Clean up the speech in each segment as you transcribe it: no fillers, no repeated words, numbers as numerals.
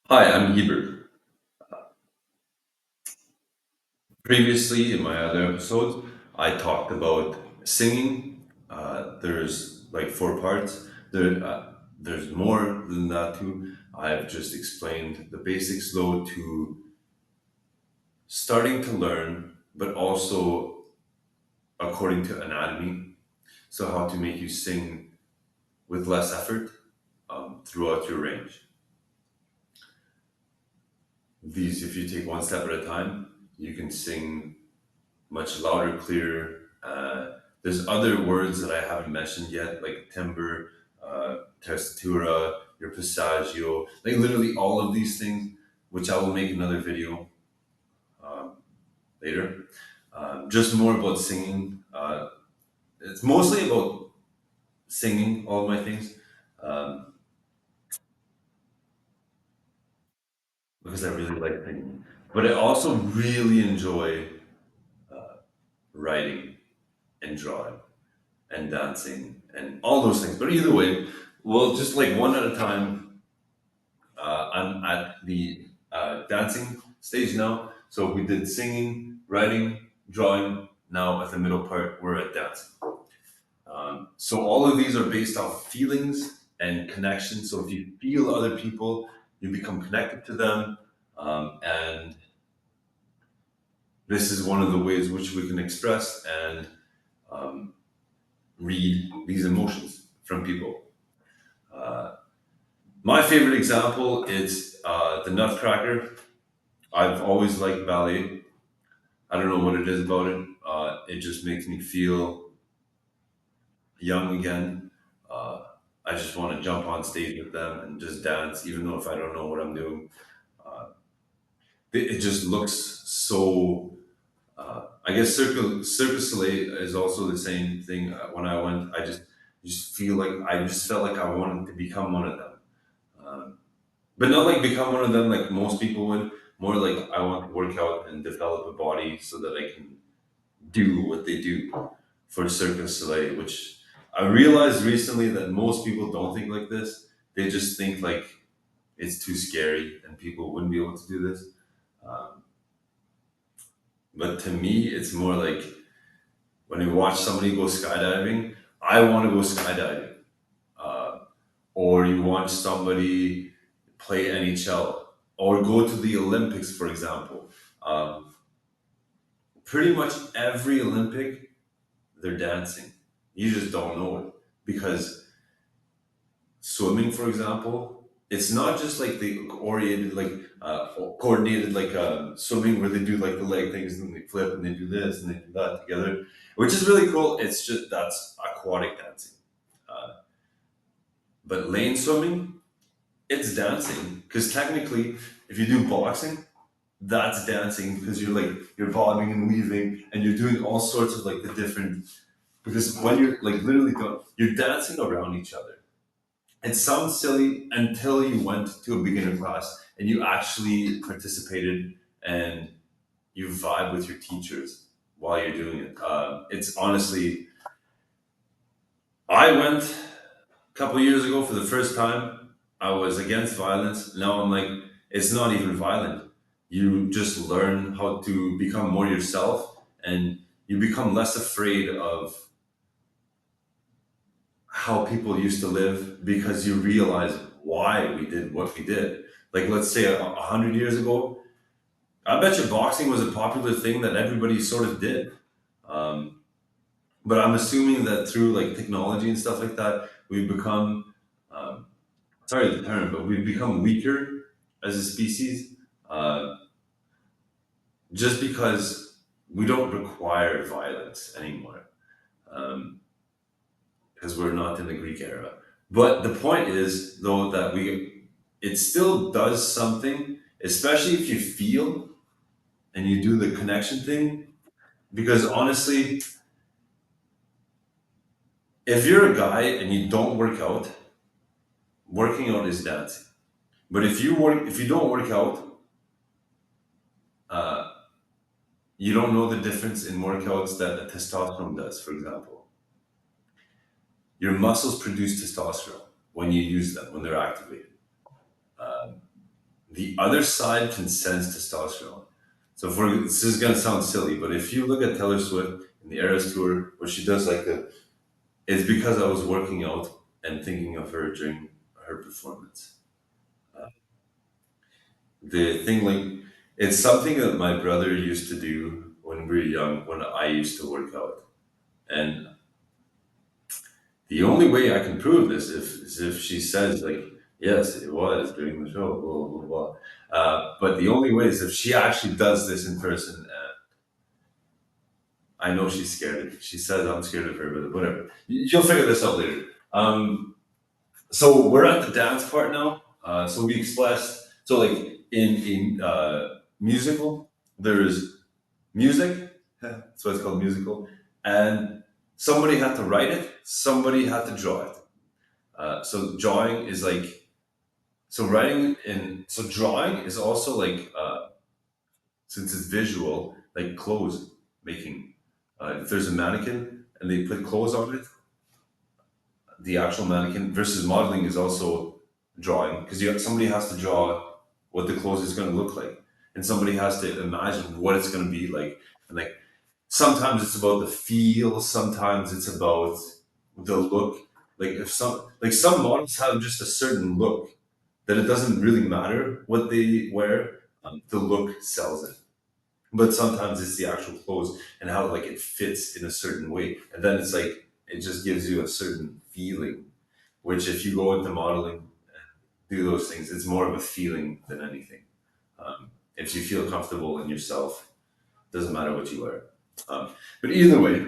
Hi, I'm Hebert. Previously, in my other episodes, I talked about singing. There's like four parts. There's more than that too. I've just explained the basics, though, to starting to learn, but also according to anatomy. So, how to make you sing with less effort throughout your range. These, if you take one step at a time, you can sing much louder, clearer. There's other words that I haven't mentioned yet, like timbre, tessitura, your passaggio, like literally all of these things, which I will make another video later. Just more about singing. It's mostly about singing, all of my things, um, because I really like singing. But I also really enjoy writing and drawing and dancing and all those things. But either way, well, just like one at a time. I'm at the dancing stage now. So we did singing, writing, drawing. Now at the middle part, we're at dancing. So all of these are based off feelings and connection. So if you feel other people, you become connected to them. And this is one of the ways which we can express and read these emotions from people. My favorite example is the Nutcracker. I've always liked ballet. I don't know what it is about it. It just makes me feel young again. Uh, I just want to jump on stage with them and just dance, even though if I don't know what I'm doing. It just looks so. I guess Circus Soleil is also the same thing. When I went, I just feel like I just felt like I wanted to become one of them. Um, but not like become one of them like most people would. More like I want to work out and develop a body so that I can do what they do for Cirque du Soleil, which I realized recently that most people don't think like this. They just think like it's too scary and people wouldn't be able to do this. Um, but to me, it's more like when you watch somebody go skydiving, I want to go skydiving. Uh, or you watch somebody play NHL or go to the Olympics, for example. Pretty much every Olympic, they're dancing. You just don't know it because swimming, for example, it's not just like the oriented, like coordinated, like swimming where they do like the leg things and they flip and they do this and they do that together, which is really cool. It's just that's aquatic dancing. Uh, but lane swimming, it's dancing because technically, if you do boxing, that's dancing because you're bobbing and weaving and you're doing all sorts of like the different because when you're like literally doing, you're dancing around each other. It sounds silly until you went to a beginner class and you actually participated and you vibe with your teachers while you're doing it. It's honestly, I went a couple years ago for the first time. I was against violence. Now I'm like, it's not even violent. You just learn how to become more yourself and you become less afraid of how people used to live because you realize why we did what we did. Like, let's say 100 years ago, I bet you boxing was a popular thing that everybody sort of did. Um, but I'm assuming that through like technology and stuff like that, we've become, um, sorry the term, but we've become weaker as a species uh, just because we don't require violence anymore. Um, because we're not in the Greek era. But the point is, though, that it still does something, especially if you feel and you do the connection thing. Because honestly, if you're a guy and you don't work out, working out is dancing. But if you don't work out, uh, you don't know the difference in workouts that a testosterone does. For example, your muscles produce testosterone when you use them when they're activated. the other side can sense testosterone. So for this is gonna sound silly, but if you look at Taylor Swift in the Eras tour, where she does like the, it's because I was working out and thinking of her during her performance. The thing like it's something that my brother used to do when we were young, when I used to work out, and the only way I can prove this is if she says like, yes, it was during the show, blah blah blah. But the only way is if she actually does this in person. I know she's scared of me. She says I'm scared of her, but whatever. You'll figure this out later. So we're at the dance part now. So we expressed. So like in musical, there's music. That's why it's called musical. And somebody had to write it. Somebody had to draw it. So drawing is like so writing and so drawing is also like since it's visual, like clothes making. If there's a mannequin and they put clothes on it, the actual mannequin versus modeling is also drawing because somebody has to draw what the clothes is going to look like, and somebody has to imagine what it's going to be like. And like sometimes it's about the feel, sometimes it's about the look. Like if some models have just a certain look that it doesn't really matter what they wear, the look sells it. But sometimes it's the actual clothes and how like it fits in a certain way, and then it's like it just gives you a certain feeling. Which, if you go into modeling, do those things, it's more of a feeling than anything. If you feel comfortable in yourself, doesn't matter what you wear. But either way,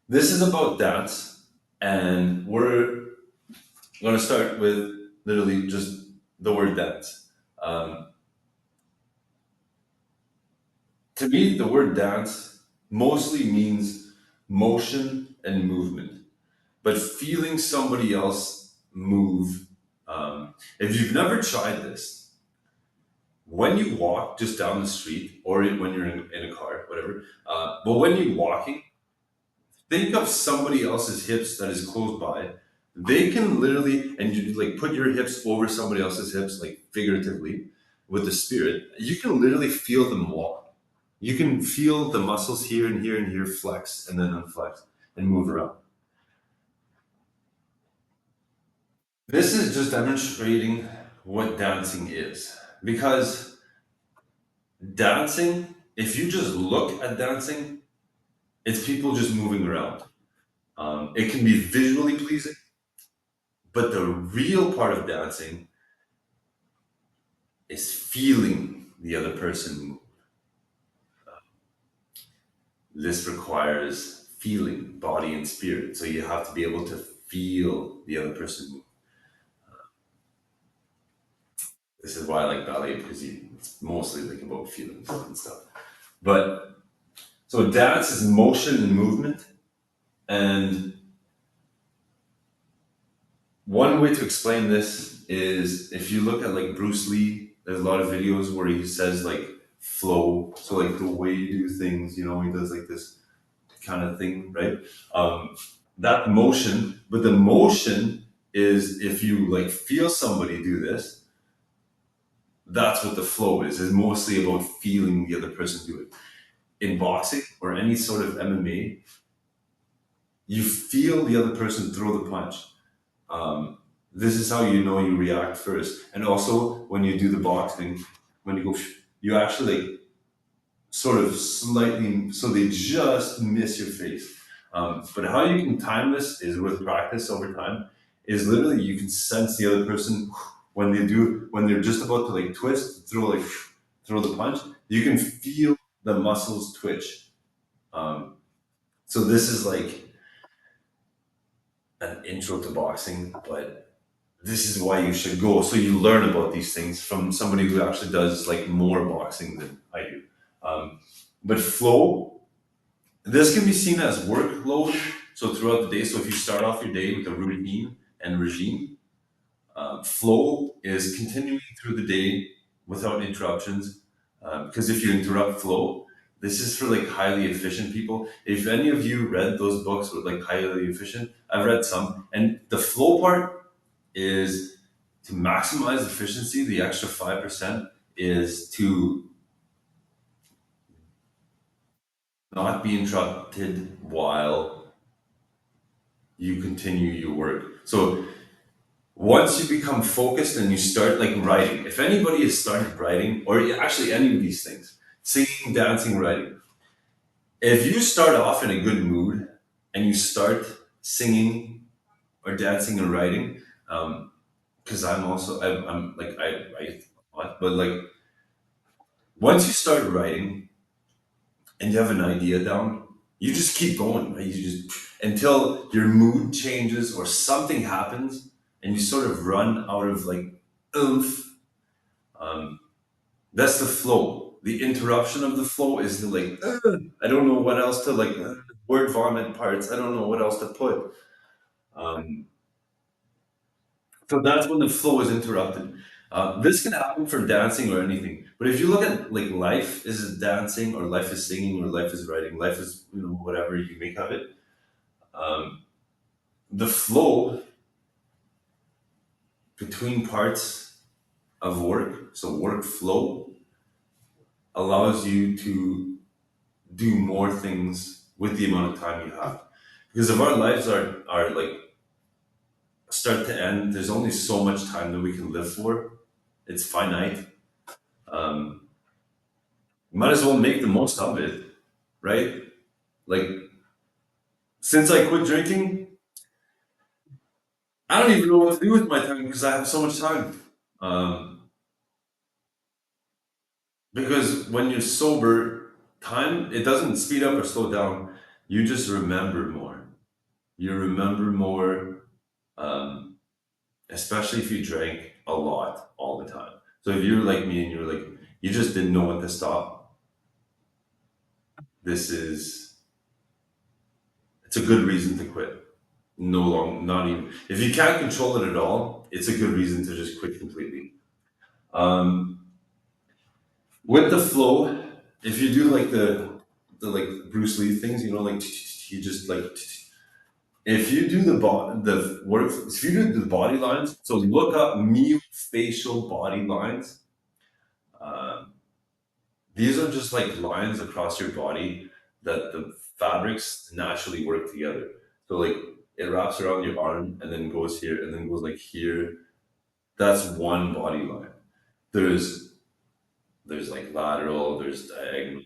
this is about dance, and we're going to start with literally just the word dance. Um, to me, the word dance mostly means motion and movement, but feeling somebody else move. If you've never tried this, when you walk just down the street or when you're in a car, whatever, but when you're walking, think of somebody else's hips that is close by. They can literally, and you like put your hips over somebody else's hips, like figuratively, with the spirit. You can literally feel them walk. You can feel the muscles here and here and here flex and then unflex and move around. This is just demonstrating what dancing is. Because dancing, if you just look at dancing, it's people just moving around. It can be visually pleasing, but the real part of dancing is feeling the other person move. This requires feeling, body and spirit. So you have to be able to feel the other person move. This is why I like ballet because it's mostly like about feelings and stuff. But so dance is motion and movement. And one way to explain this is if you look at like Bruce Lee, there's a lot of videos where he says like flow. So like the way you do things, he does like this kind of thing, right? Um, that motion, but the motion is if you like feel somebody do this, that's what the flow is mostly about feeling the other person do it. In boxing or any sort of MMA, you feel the other person throw the punch. Um, this is how you know you react first. And also, when you do the boxing, when you go, you actually like, sort of slightly, so they just miss your face. But how you can time this is with practice over time. Is literally you can sense the other person when they're just about to like twist, throw the punch. You can feel the muscles twitch. Um, so this is like an intro to boxing, but this is why you should go. So you learn about these things from somebody who actually does like more boxing than I do. But flow, this can be seen as workload. So throughout the day, so if you start off your day with a routine and regime, flow is continuing through the day without interruptions. Because if you interrupt flow, this is for like highly efficient people. If any of you read those books with like highly efficient, I've read some, and the flow part is to maximize efficiency, the extra 5% is to not be interrupted while you continue your work. So once you become focused and you start like writing, if anybody has started writing, or actually any of these things, singing, dancing, writing, if you start off in a good mood and you start singing or dancing or writing, because I'm also I'm like I but like once you start writing and you have an idea down, you just keep going. Right? You just until your mood changes or something happens, and you sort of run out of like oomph. Um, that's the flow. The interruption of the flow is the like I don't know what else to like word vomit parts. I don't know what else to put. Um, So that's when the flow is interrupted. This can happen for dancing or anything. But if you look at like life is dancing or life is singing or life is writing, life is whatever you make of it. Um, the flow between parts of work, so workflow, allows you to do more things with the amount of time you have. Because if our lives are like start to end, there's only so much time that we can live for. It's finite. Um, Might as well make the most of it, right? Like since I quit drinking, I don't even know what to do with my time because I have so much time. Um, because when you're sober, time it doesn't speed up or slow down. You just remember more. You remember more, um, especially if you drank a lot all the time. So if you're like me and you're like you just didn't know when to stop, this is it's a good reason to quit. No long, not even if you can't control it at all, it's a good reason to just quit completely. Um, with the flow, if you do like the like Bruce Lee things, like you just like if you do the work, if you do the body lines, so look up myofacial body lines. Um, these are just like lines across your body that the fabrics naturally work together. So like it wraps around your arm and then goes here and then goes like here. That's one body line. There's there's like lateral, there's diagonal,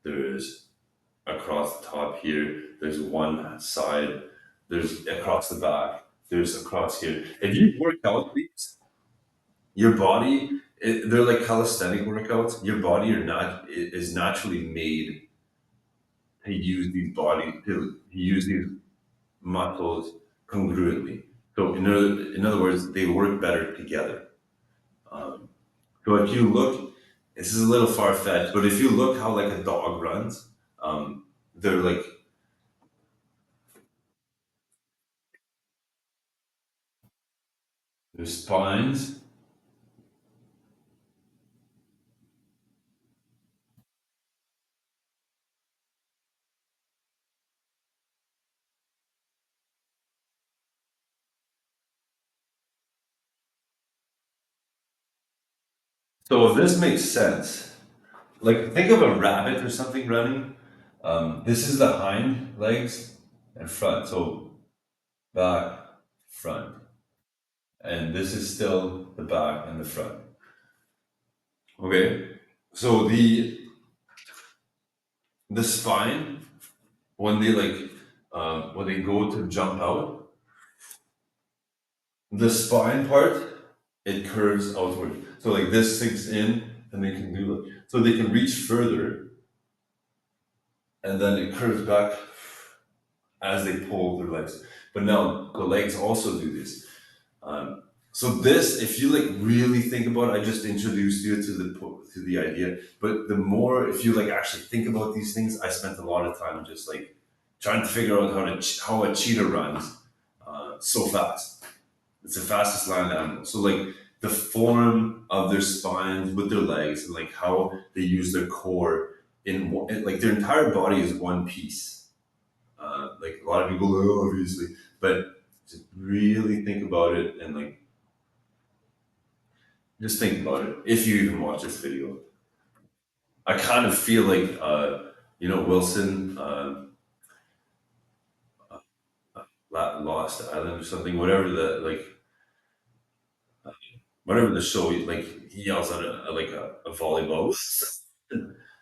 there's across the top here, there's one side, there's across the back, there's across here. If you work out these, your body, they're like calisthenic workouts. Your body is naturally made to use these to use these muscles congruently. So in other words, they work better together. Um, so if you look, this is a little far fetched, but if you look how like a dog runs, they're like their spines. So if this makes sense, like think of a rabbit or something running. This is the hind legs and front, so back, front, and this is still the back and the front. Okay, so the spine when they like when they go to jump out, the spine part it curves outward. So like this sinks in, and they can do it. So they can reach further, and then it curves back as they pull their legs. But now the legs also do this. So this, if you like really think about it, I just introduced you to the idea. But the more, if you like actually think about these things, I spent a lot of time just like trying to figure out how a cheetah runs so fast. It's the fastest land animal. So like the form of their spines with their legs and like how they use their core like their entire body is one piece. Like a lot of people, obviously, but just really think about it and like Just think about it. If you even watch this video, I kind of feel like, Wilson, Lost Island or something, whatever the show, like he yells at a volleyball,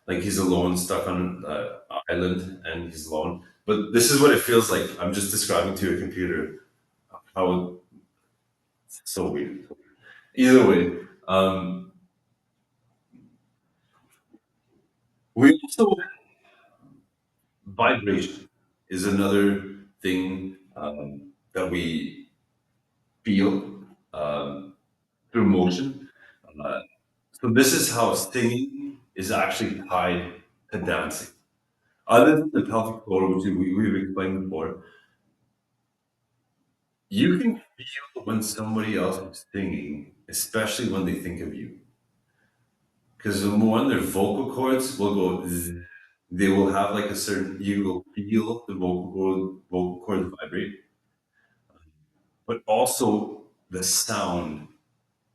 like he's alone, stuck on an island, and he's alone. But this is what it feels like. I'm just describing to a computer how it's so weird. Either way, um, we also vibration is another thing that we feel through motion. Uh, so this is how singing is actually tied to dancing. Other than the pelvic floor, which we've explained before, you can feel when somebody else is singing, especially when they think of you. Because one, their vocal cords will go, they will have like a certain, you will feel the vocal cords vibrate, but also the sound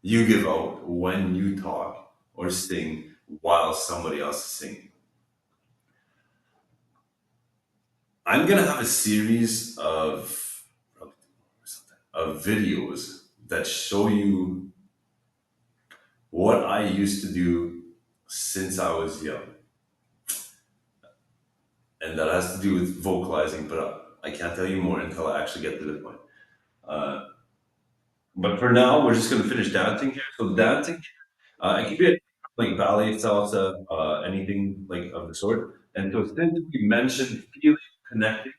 you give out when you talk or sing while somebody else is singing. I'm gonna have a series of videos that show you what I used to do since I was young, and that has to do with vocalizing. But I can't tell you more until I actually get to the point. Uh, but for now, we're just gonna finish dancing here. So dancing, it can be like ballet, salsa, anything like of the sort. And so since we mentioned feeling connected,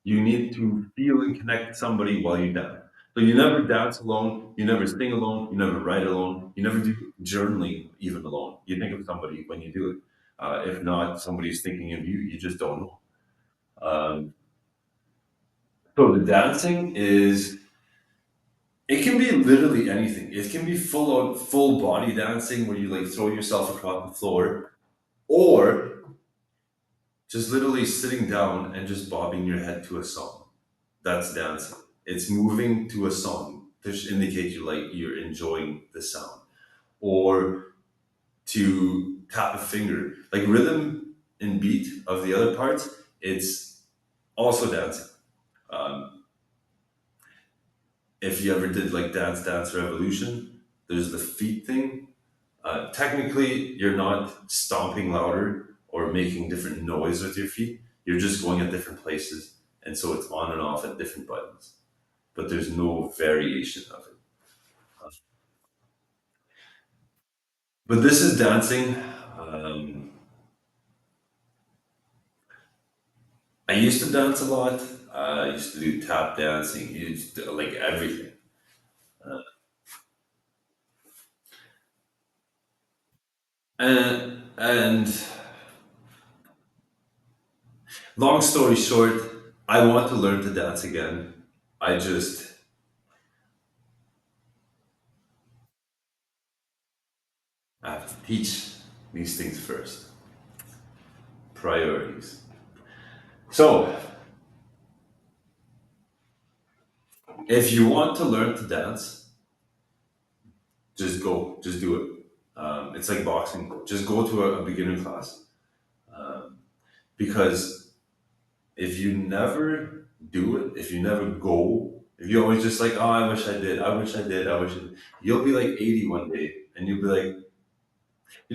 you need to feel and connect with somebody while you dance. So you never dance alone, you never sing alone, you never write alone, you never do journaling even alone. You think of somebody when you do it. If not, somebody's thinking of you, you just don't know. Um, so the dancing is, it can be literally anything. It can be full body dancing where you like throw yourself across the floor, or just literally sitting down and just bobbing your head to a song. That's dancing. It's moving to a song to indicate you're enjoying the sound, or to tap a finger, like rhythm and beat of the other parts. It's also dancing. Um, if you ever did like Dance Revolution, there's the feet thing. Technically, you're not stomping louder or making different noise with your feet. You're just going at different places, and so it's on and off at different buttons. But there's no variation of it. But this is dancing. Um, I used to dance a lot. I used to do tap dancing, used to, like everything. And long story short, I want to learn to dance again. I just have to teach these things first. Priorities. So, if you want to learn to dance, just go, just do it. It's like boxing. Just go to a beginner class, because if you never do it, if you never go, if you always just like, oh, I wish I did, I wish I did, I wish I did, you'll be like 80 one day, and you'll be like,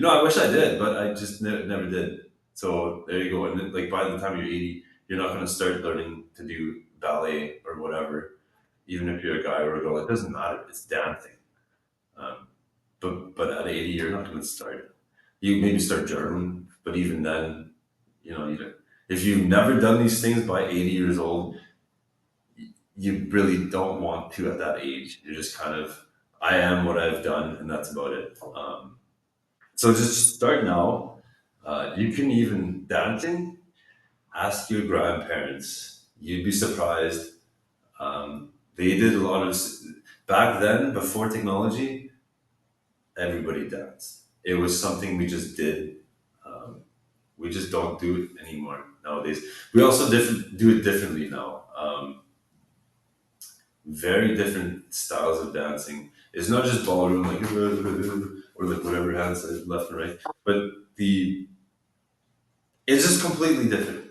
I wish I did, but I just never did. So there you go. And then, like by the time you're 80, you're not going to start learning to do ballet or whatever, even if you're a guy or a girl. It doesn't matter. It's dancing. Um, but at 80, you're not going to start. You maybe start journaling, but even then, you don't, if you've never done these things by 80 years old, you really don't want to at that age. You're just kind of, I am what I've done, and that's about it. So just start now. You can even dancing. Ask your grandparents. You'd be surprised. They did a lot of back then before technology. Everybody danced. It was something we just did. Um, we just don't do it anymore nowadays. We also do it differently now. Very different styles of dancing. It's not just ballroom like or like whatever hands left and right, but the it's just completely different.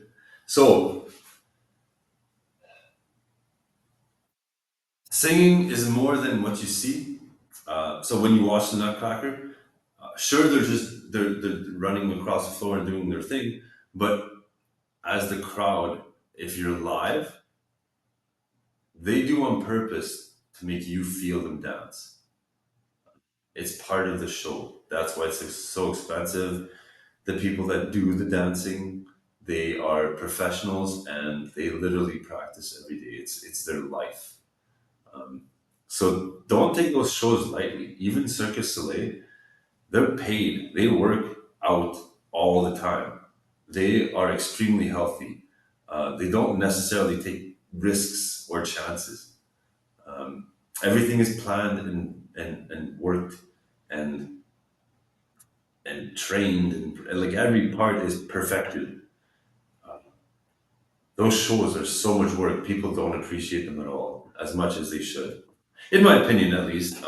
So singing is more than what you see. So when you watch the Nutcracker, sure they're running across the floor and doing their thing, but as the crowd, if you're live, they do on purpose to make you feel them dance. It's part of the show. That's why it's so expensive. The people that do the dancing, they are professionals and they literally practice every day. It's their life. Um, so don't take those shows lightly. Even Circus Soleil, they're paid. They work out all the time. They are extremely healthy. They don't necessarily take risks or chances. Um, Everything is planned and worked and trained and like every part is perfected. Those shows are so much work. People don't appreciate them at all as much as they should, in my opinion, at least.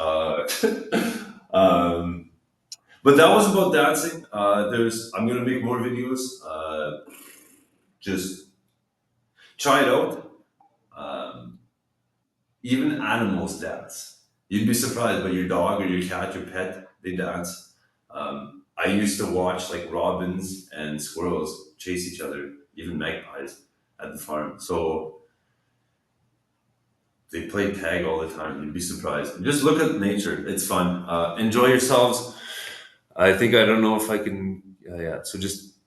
Um, but that was about dancing. I'm gonna make more videos. Just try it out. Um, Even animals dance. You'd be surprised, but your dog or your cat, your pet, they dance. I used to watch like robins and squirrels chase each other, even magpies at the farm. So they play tag all the time. You'd be surprised. Just look at nature. It's fun. Enjoy yourselves. I think I don't know if I can. Yeah. So just